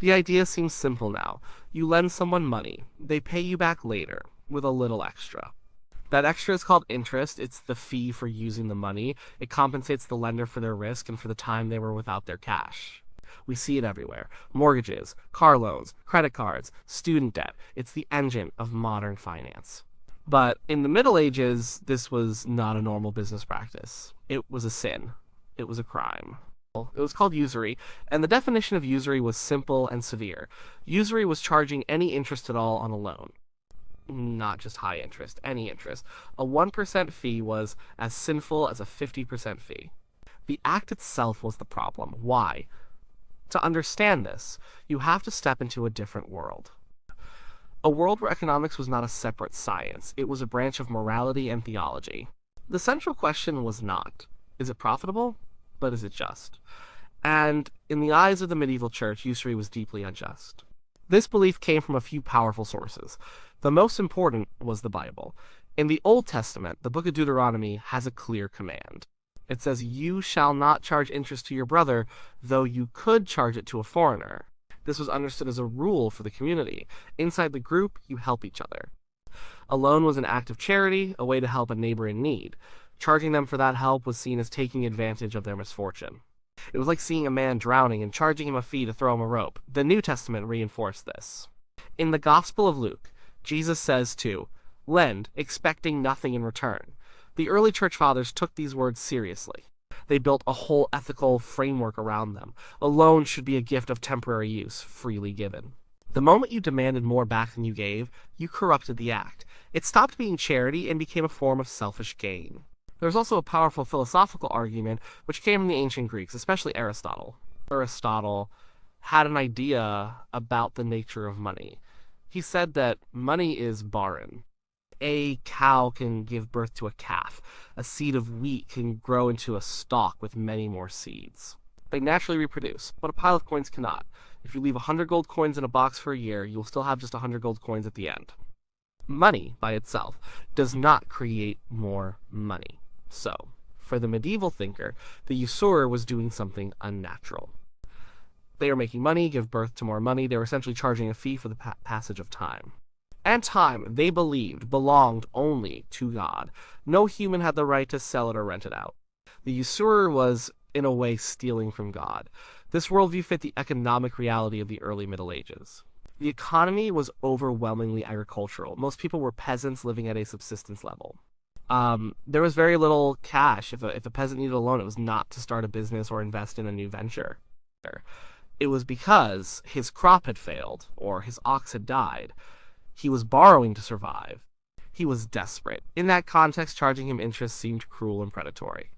The idea seems simple now. You lend someone money, they pay you back later, with a little extra. That extra is called interest. It's the fee for using the money. It compensates the lender for their risk and for the time they were without their cash. We see it everywhere. Mortgages, car loans, credit cards, student debt. It's the engine of modern finance. But in the Middle Ages, this was not a normal business practice. It was a sin. It was a crime. It was called usury, and the definition of usury was simple and severe. Usury was charging any interest at all on a loan. Not just high interest, any interest. A 1% fee was as sinful as a 50% fee. The act itself was the problem. Why? To understand this, you have to step into a different world. A world where economics was not a separate science. It was a branch of morality and theology. The central question was not, is it profitable? But is it just? And in the eyes of the medieval church, usury was deeply unjust. This belief came from a few powerful sources. The most important was the Bible. In the Old Testament, the book of Deuteronomy has a clear command. It says, "You shall not charge interest to your brother, though you could charge it to a foreigner." This was understood as a rule for the community. Inside the group, you help each other. A loan was an act of charity, a way to help a neighbor in need. Charging them for that help was seen as taking advantage of their misfortune. It was like seeing a man drowning and charging him a fee to throw him a rope. The New Testament reinforced this. In the Gospel of Luke, Jesus says to lend, expecting nothing in return. The early church fathers took these words seriously. They built a whole ethical framework around them. A loan should be a gift of temporary use, freely given. The moment you demanded more back than you gave, you corrupted the act. It stopped being charity and became a form of selfish gain. There was also a powerful philosophical argument which came from the ancient Greeks, especially Aristotle. Aristotle had an idea about the nature of money. He said that money is barren. A cow can give birth to a calf. A seed of wheat can grow into a stalk with many more seeds. They naturally reproduce, but a pile of coins cannot. If you leave 100 gold coins in a box for a year, you will still have just 100 gold coins at the end. Money, by itself, does not create more money. So, for the medieval thinker, the usurer was doing something unnatural. They were making money, give birth to more money. They were essentially charging a fee for the passage of time. And time, they believed, belonged only to God. No human had the right to sell it or rent it out. The usurer was, in a way, stealing from God. This worldview fit the economic reality of the early Middle Ages. The economy was overwhelmingly agricultural. Most people were peasants living at a subsistence level. There was very little cash. If a peasant needed a loan, it was not to start a business or invest in a new venture. It was because his crop had failed or his ox had died. He was borrowing to survive. He was desperate. In that context, charging him interest seemed cruel and predatory.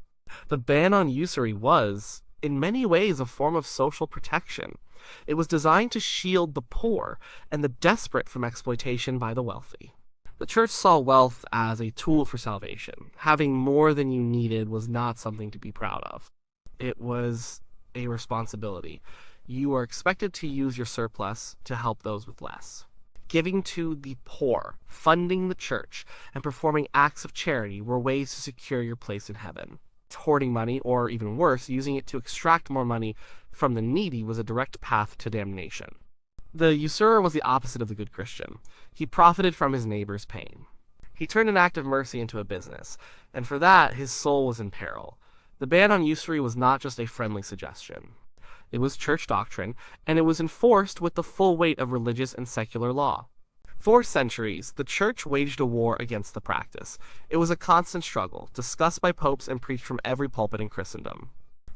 The ban on usury was, in many ways, a form of social protection. It was designed to shield the poor and the desperate from exploitation by the wealthy. The church saw wealth as a tool for salvation. Having more than you needed was not something to be proud of. It was a responsibility. You were expected to use your surplus to help those with less. Giving to the poor, funding the church, and performing acts of charity were ways to secure your place in heaven. Hoarding money, or even worse, using it to extract more money from the needy, was a direct path to damnation. The usurer was the opposite of the good Christian. He profited from his neighbor's pain. He turned an act of mercy into a business, and for that his soul was in peril. The ban on usury was not just a friendly suggestion. It was church doctrine, and it was enforced with the full weight of religious and secular law. For centuries, the church waged a war against the practice. It was a constant struggle, discussed by popes and preached from every pulpit in Christendom.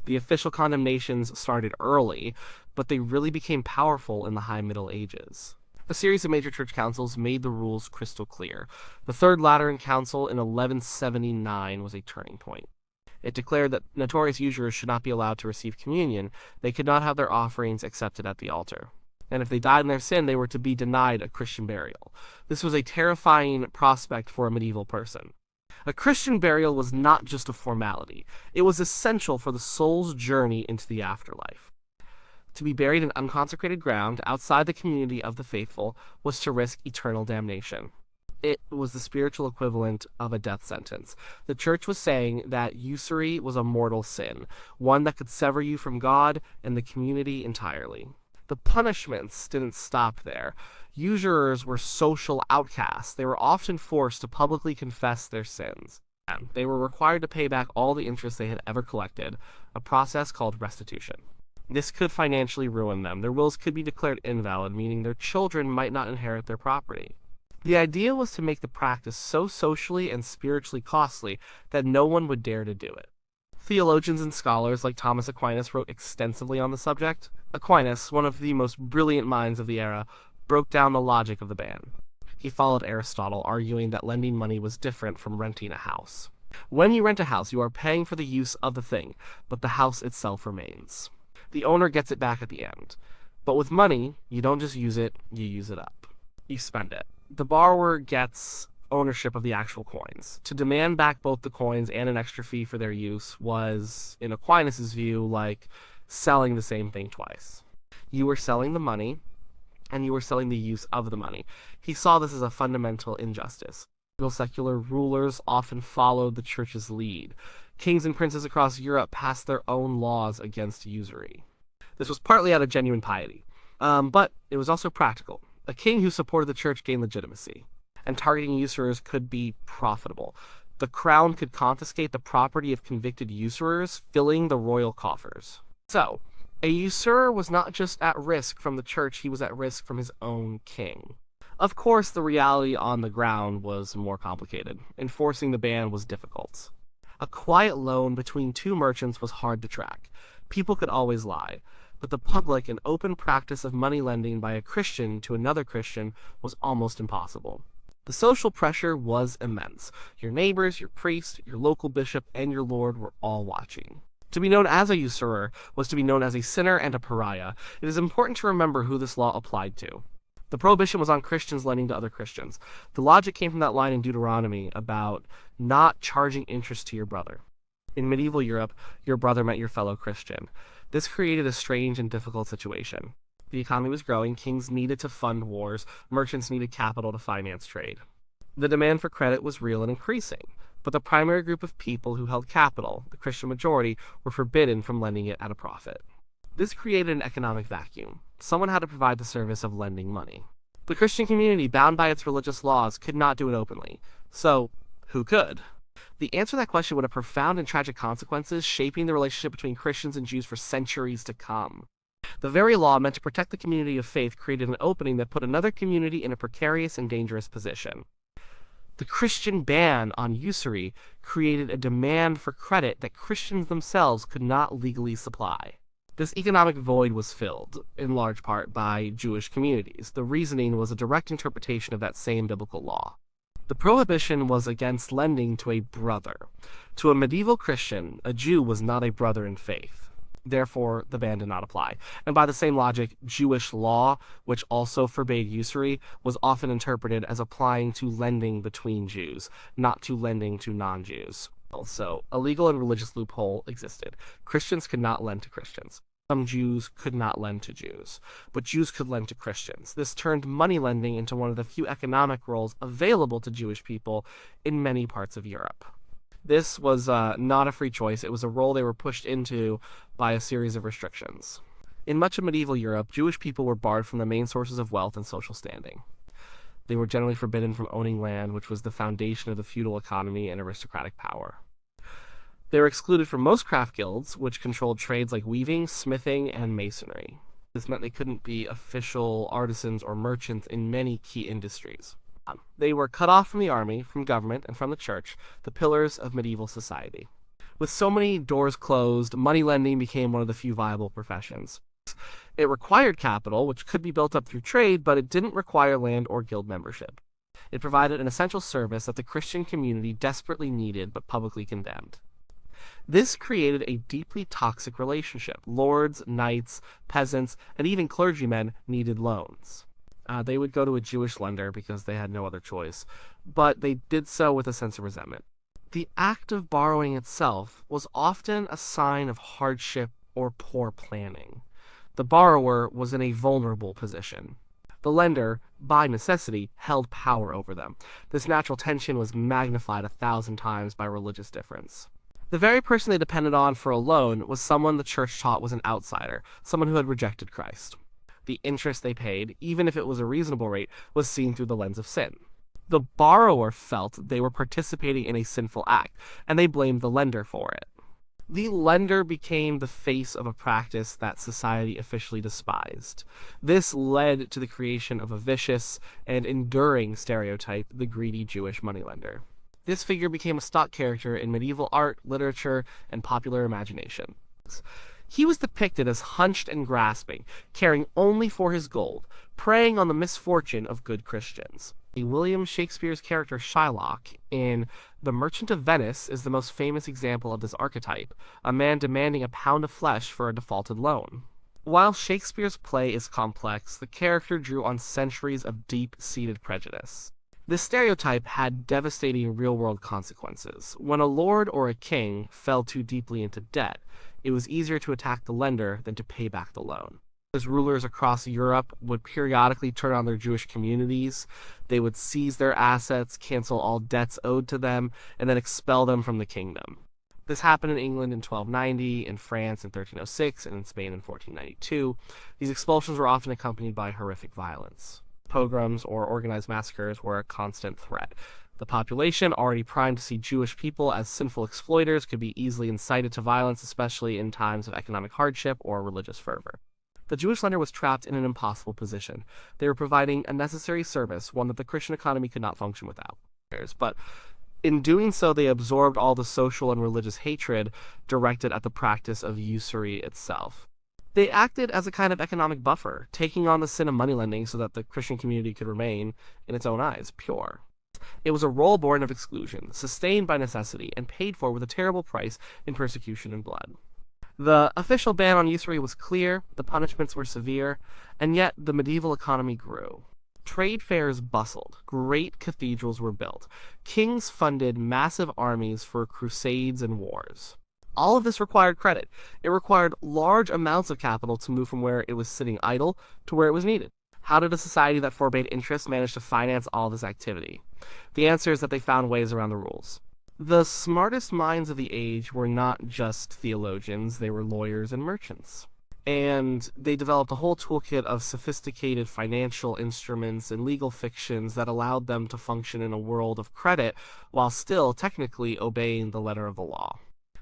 The official condemnations started early, but they really became powerful in the High Middle Ages. A series of major church councils made the rules crystal clear. The Third Lateran Council in 1179 was a turning point. It declared that notorious usurers should not be allowed to receive communion. They could not have their offerings accepted at the altar. And if they died in their sin, they were to be denied a Christian burial. This was a terrifying prospect for a medieval person. A Christian burial was not just a formality. It was essential for the soul's journey into the afterlife. To be buried in unconsecrated ground outside the community of the faithful was to risk eternal damnation. It was the spiritual equivalent of a death sentence. The church was saying that usury was a mortal sin, one that could sever you from God and the community entirely. The punishments didn't stop there. Usurers were social outcasts. They were often forced to publicly confess their sins. They were required to pay back all the interest they had ever collected, a process called restitution. This could financially ruin them. Their wills could be declared invalid, meaning their children might not inherit their property. The idea was to make the practice so socially and spiritually costly that no one would dare to do it. Theologians and scholars like Thomas Aquinas wrote extensively on the subject. Aquinas, one of the most brilliant minds of the era, broke down the logic of the ban. He followed Aristotle, arguing that lending money was different from renting a house. When you rent a house, you are paying for the use of the thing, but the house itself remains. The owner gets it back at the end. But with money, you don't just use it, you use it up. You spend it. The borrower gets ownership of the actual coins. To demand back both the coins and an extra fee for their use was, in Aquinas' view, like selling the same thing twice. You were selling the money, and you were selling the use of the money. He saw this as a fundamental injustice. Secular rulers often followed the church's lead. Kings and princes across Europe passed their own laws against usury. This was partly out of genuine piety, but it was also practical. A king who supported the church gained legitimacy, and targeting usurers could be profitable. The crown could confiscate the property of convicted usurers, filling the royal coffers. So, a usurer was not just at risk from the church, he was at risk from his own king. Of course, the reality on the ground was more complicated. Enforcing the ban was difficult. A quiet loan between two merchants was hard to track. People could always lie, but the public and open practice of money lending by a Christian to another Christian was almost impossible. The social pressure was immense. Your neighbors, your priest, your local bishop, and your lord were all watching. To be known as a usurer was to be known as a sinner and a pariah. It is important to remember who this law applied to. The prohibition was on Christians lending to other Christians. The logic came from that line in Deuteronomy about not charging interest to your brother. In medieval Europe, your brother meant your fellow Christian. This created a strange and difficult situation. The economy was growing, kings needed to fund wars, merchants needed capital to finance trade. The demand for credit was real and increasing, but the primary group of people who held capital, the Christian majority, were forbidden from lending it at a profit. This created an economic vacuum. Someone had to provide the service of lending money. The Christian community, bound by its religious laws, could not do it openly. So, who could? The answer to that question would have profound and tragic consequences, shaping the relationship between Christians and Jews for centuries to come. The very law meant to protect the community of faith created an opening that put another community in a precarious and dangerous position. The Christian ban on usury created a demand for credit that Christians themselves could not legally supply. This economic void was filled, in large part, by Jewish communities. The reasoning was a direct interpretation of that same biblical law. The prohibition was against lending to a brother. To a medieval Christian, a Jew was not a brother in faith. Therefore, the ban did not apply. And by the same logic, Jewish law, which also forbade usury, was often interpreted as applying to lending between Jews, not to lending to non-Jews. Also, a legal and religious loophole existed. Christians could not lend to Christians. Some Jews could not lend to Jews, but Jews could lend to Christians. This turned money lending into one of the few economic roles available to Jewish people in many parts of Europe. This was not a free choice. It was a role they were pushed into by a series of restrictions. In much of medieval Europe, Jewish people were barred from the main sources of wealth and social standing. They were generally forbidden from owning land, which was the foundation of the feudal economy and aristocratic power. They were excluded from most craft guilds, which controlled trades like weaving, smithing, and masonry. This meant they couldn't be official artisans or merchants in many key industries. They were cut off from the army, from government, and from the church, the pillars of medieval society. With so many doors closed, money lending became one of the few viable professions. It required capital, which could be built up through trade, but it didn't require land or guild membership. It provided an essential service that the Christian community desperately needed but publicly condemned. This created a deeply toxic relationship. Lords, knights, peasants, and even clergymen needed loans. They would go to a Jewish lender because they had no other choice, but they did so with a sense of resentment. The act of borrowing itself was often a sign of hardship or poor planning. The borrower was in a vulnerable position. The lender, by necessity, held power over them. This natural tension was magnified 1,000 times by religious difference. The very person they depended on for a loan was someone the church taught was an outsider, someone who had rejected Christ. The interest they paid, even if it was a reasonable rate, was seen through the lens of sin. The borrower felt they were participating in a sinful act, and they blamed the lender for it. The lender became the face of a practice that society officially despised. This led to the creation of a vicious and enduring stereotype, the greedy Jewish moneylender. This figure became a stock character in medieval art, literature, and popular imagination. He was depicted as hunched and grasping, caring only for his gold, preying on the misfortune of good Christians. William Shakespeare's character Shylock in The Merchant of Venice is the most famous example of this archetype, a man demanding a pound of flesh for a defaulted loan. While Shakespeare's play is complex, the character drew on centuries of deep-seated prejudice. This stereotype had devastating real-world consequences. When a lord or a king fell too deeply into debt, it was easier to attack the lender than to pay back the loan. As rulers across Europe would periodically turn on their Jewish communities, they would seize their assets, cancel all debts owed to them, and then expel them from the kingdom. This happened in England in 1290, in France in 1306, and in Spain in 1492. These expulsions were often accompanied by horrific violence. Pogroms or organized massacres were a constant threat. The population, already primed to see Jewish people as sinful exploiters, could be easily incited to violence, especially in times of economic hardship or religious fervor. The Jewish lender was trapped in an impossible position. They were providing a necessary service, one that the Christian economy could not function without. But in doing so, they absorbed all the social and religious hatred directed at the practice of usury itself. They acted as a kind of economic buffer, taking on the sin of moneylending so that the Christian community could remain, in its own eyes, pure. It was a role born of exclusion, sustained by necessity, and paid for with a terrible price in persecution and blood. The official ban on usury was clear, the punishments were severe, and yet the medieval economy grew. Trade fairs bustled, great cathedrals were built, kings funded massive armies for crusades and wars. All of this required credit. It required large amounts of capital to move from where it was sitting idle to where it was needed. How did a society that forbade interest manage to finance all this activity? The answer is that they found ways around the rules. The smartest minds of the age were not just theologians, they were lawyers and merchants. And they developed a whole toolkit of sophisticated financial instruments and legal fictions that allowed them to function in a world of credit while still technically obeying the letter of the law.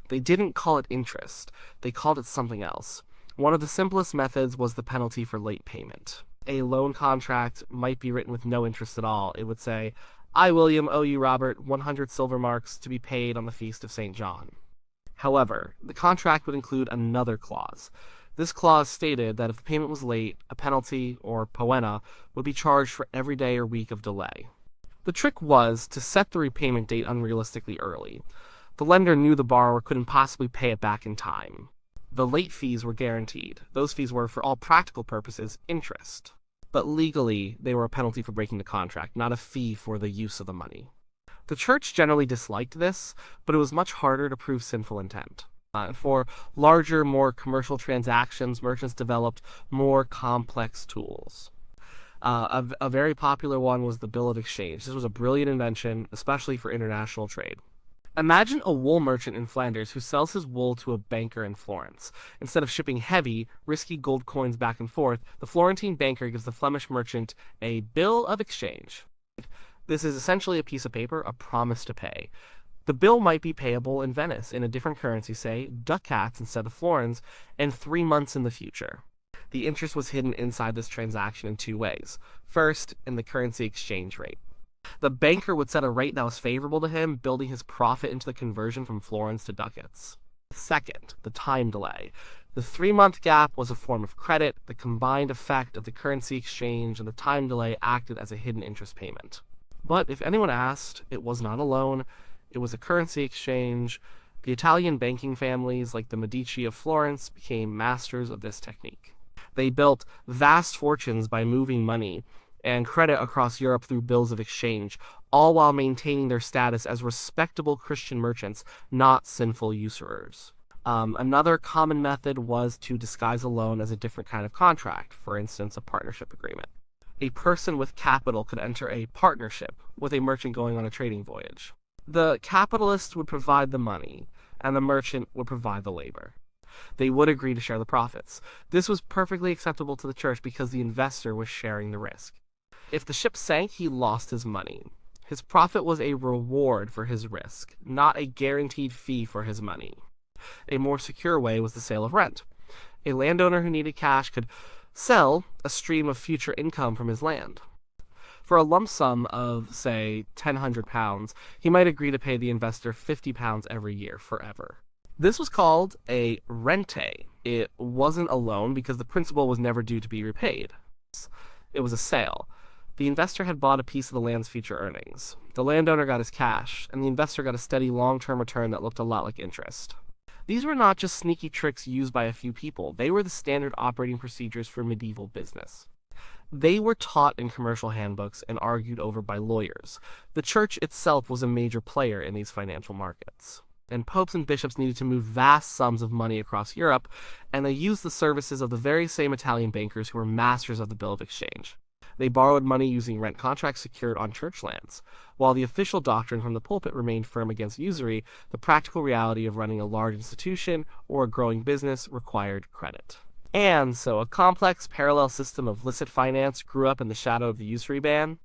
They didn't call it interest, they called it something else. One of the simplest methods was the penalty for late payment. A loan contract might be written with no interest at all. It would say, I, William, owe you, Robert, 100 silver marks to be paid on the feast of St. John. However, the contract would include another clause. This clause stated that if the payment was late, a penalty, or poena, would be charged for every day or week of delay. The trick was to set the repayment date unrealistically early. The lender knew the borrower couldn't possibly pay it back in time. The late fees were guaranteed. Those fees were, for all practical purposes, interest. But legally, they were a penalty for breaking the contract, not a fee for the use of the money. The church generally disliked this, but it was much harder to prove sinful intent. For larger, more commercial transactions, merchants developed more complex tools. A very popular one was the bill of exchange. This was a brilliant invention, especially for international trade. Imagine a wool merchant in Flanders who sells his wool to a banker in Florence. Instead of shipping heavy, risky gold coins back and forth, the Florentine banker gives the Flemish merchant a bill of exchange. This is essentially a piece of paper, a promise to pay. The bill might be payable in Venice in a different currency, say ducats instead of florins, and 3 months in the future. The interest was hidden inside this transaction in 2 ways. First, in the currency exchange rate. The banker would set a rate that was favorable to him, building his profit into the conversion from florins to ducats. Second, the time delay. The 3-month gap was a form of credit. The combined effect of the currency exchange and the time delay acted as a hidden interest payment. But if anyone asked, it was not a loan, it was a currency exchange. The Italian banking families, like the Medici of Florence, became masters of this technique. They built vast fortunes by moving money and credit across Europe through bills of exchange, all while maintaining their status as respectable Christian merchants, not sinful usurers. Another common method was to disguise a loan as a different kind of contract, for instance, a partnership agreement. A person with capital could enter a partnership with a merchant going on a trading voyage. The capitalist would provide the money, and the merchant would provide the labor. They would agree to share the profits. This was perfectly acceptable to the church because the investor was sharing the risk. If the ship sank, he lost his money. His profit was a reward for his risk, not a guaranteed fee for his money. A more secure way was the sale of rent. A landowner who needed cash could sell a stream of future income from his land. For a lump sum of, say, £1,000, he might agree to pay the investor £50 every year forever. This was called a rente. It wasn't a loan because the principal was never due to be repaid. It was a sale. The investor had bought a piece of the land's future earnings. The landowner got his cash, and the investor got a steady long-term return that looked a lot like interest. These were not just sneaky tricks used by a few people. They were the standard operating procedures for medieval business. They were taught in commercial handbooks and argued over by lawyers. The church itself was a major player in these financial markets. And popes and bishops needed to move vast sums of money across Europe, and they used the services of the very same Italian bankers who were masters of the bill of exchange. They borrowed money using rent contracts secured on church lands. While the official doctrine from the pulpit remained firm against usury, the practical reality of running a large institution or a growing business required credit. And so a complex parallel system of licit finance grew up in the shadow of the usury ban.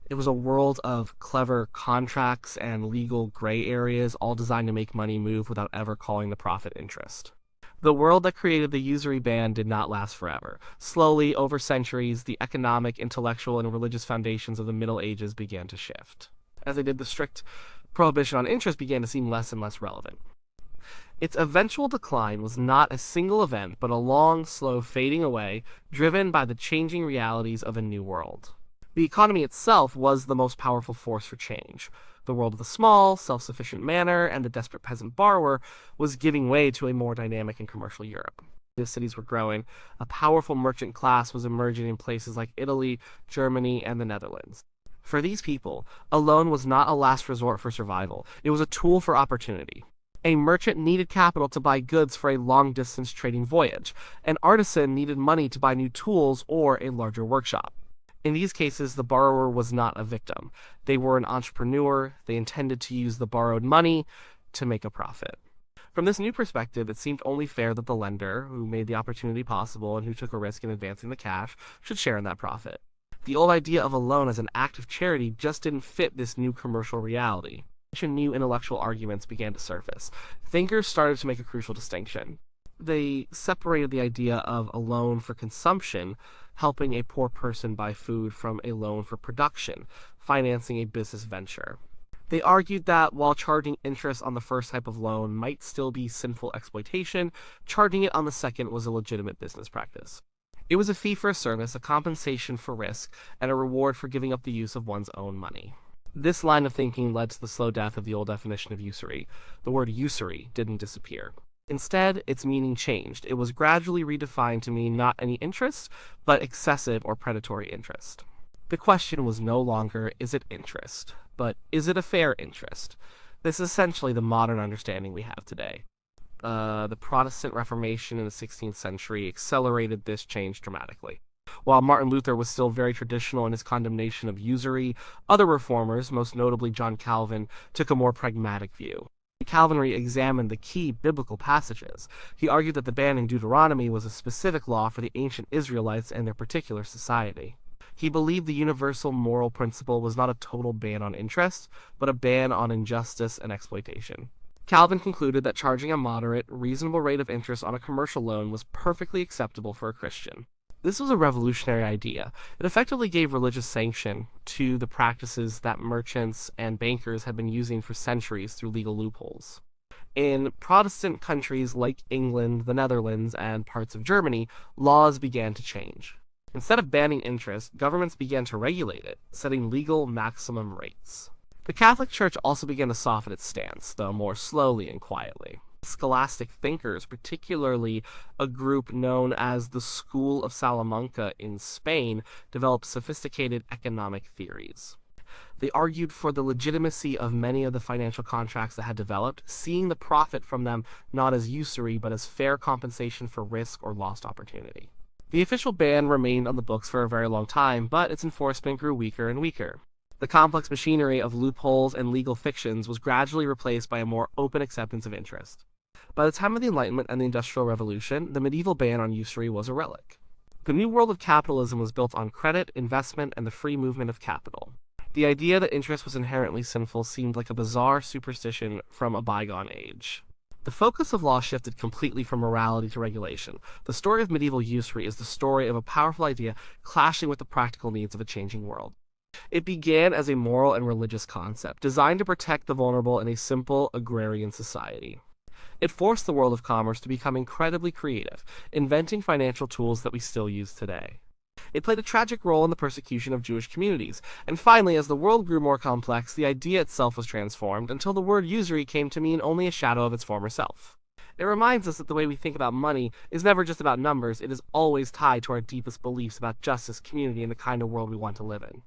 It was a world of clever contracts and legal gray areas, all designed to make money move without ever calling the profit interest. The world that created the usury ban did not last forever. Slowly, over centuries, the economic, intellectual, and religious foundations of the Middle Ages began to shift. As they did, the strict prohibition on interest began to seem less and less relevant. Its eventual decline was not a single event, but a long, slow fading away, driven by the changing realities of a new world. The economy itself was the most powerful force for change. The world of the small, self-sufficient manor and the desperate peasant borrower was giving way to a more dynamic and commercial Europe. The cities were growing. A powerful merchant class was emerging in places like Italy, Germany, and the Netherlands. For these people, a loan was not a last resort for survival. It was a tool for opportunity. A merchant needed capital to buy goods for a long-distance trading voyage. An artisan needed money to buy new tools or a larger workshop. In these cases, the borrower was not a victim. They were an entrepreneur. They intended to use the borrowed money to make a profit. From this new perspective, it seemed only fair that the lender, who made the opportunity possible and who took a risk in advancing the cash, should share in that profit. The old idea of a loan as an act of charity just didn't fit this new commercial reality. New intellectual arguments began to surface. Thinkers started to make a crucial distinction. They separated the idea of a loan for consumption, helping a poor person buy food, from a loan for production, financing a business venture. They argued that while charging interest on the first type of loan might still be sinful exploitation, charging it on the second was a legitimate business practice. It was a fee for a service, a compensation for risk, and a reward for giving up the use of one's own money. This line of thinking led to the slow death of the old definition of usury. The word usury didn't disappear. Instead, its meaning changed. It was gradually redefined to mean not any interest, but excessive or predatory interest. The question was no longer, is it interest, but is it a fair interest? This is essentially the modern understanding we have today. The Protestant Reformation in the 16th century accelerated this change dramatically. While Martin Luther was still very traditional in his condemnation of usury, other reformers, most notably John Calvin, took a more pragmatic view. Calvin examined the key biblical passages. He argued that the ban in Deuteronomy was a specific law for the ancient Israelites and their particular society. He believed the universal moral principle was not a total ban on interest, but a ban on injustice and exploitation. Calvin concluded that charging a moderate, reasonable rate of interest on a commercial loan was perfectly acceptable for a Christian. This was a revolutionary idea. It effectively gave religious sanction to the practices that merchants and bankers had been using for centuries through legal loopholes. In Protestant countries like England, the Netherlands, and parts of Germany, laws began to change. Instead of banning interest, governments began to regulate it, setting legal maximum rates. The Catholic Church also began to soften its stance, though more slowly and quietly. Scholastic thinkers, particularly a group known as the School of Salamanca in Spain, developed sophisticated economic theories. They argued for the legitimacy of many of the financial contracts that had developed, seeing the profit from them not as usury but as fair compensation for risk or lost opportunity. The official ban remained on the books for a very long time, but its enforcement grew weaker and weaker. The complex machinery of loopholes and legal fictions was gradually replaced by a more open acceptance of interest. By the time of the Enlightenment and the Industrial Revolution, the medieval ban on usury was a relic. The new world of capitalism was built on credit, investment, and the free movement of capital. The idea that interest was inherently sinful seemed like a bizarre superstition from a bygone age. The focus of law shifted completely from morality to regulation. The story of medieval usury is the story of a powerful idea clashing with the practical needs of a changing world. It began as a moral and religious concept, designed to protect the vulnerable in a simple agrarian society. It forced the world of commerce to become incredibly creative, inventing financial tools that we still use today. It played a tragic role in the persecution of Jewish communities, and finally, as the world grew more complex, the idea itself was transformed until the word usury came to mean only a shadow of its former self. It reminds us that the way we think about money is never just about numbers, it is always tied to our deepest beliefs about justice, community, and the kind of world we want to live in.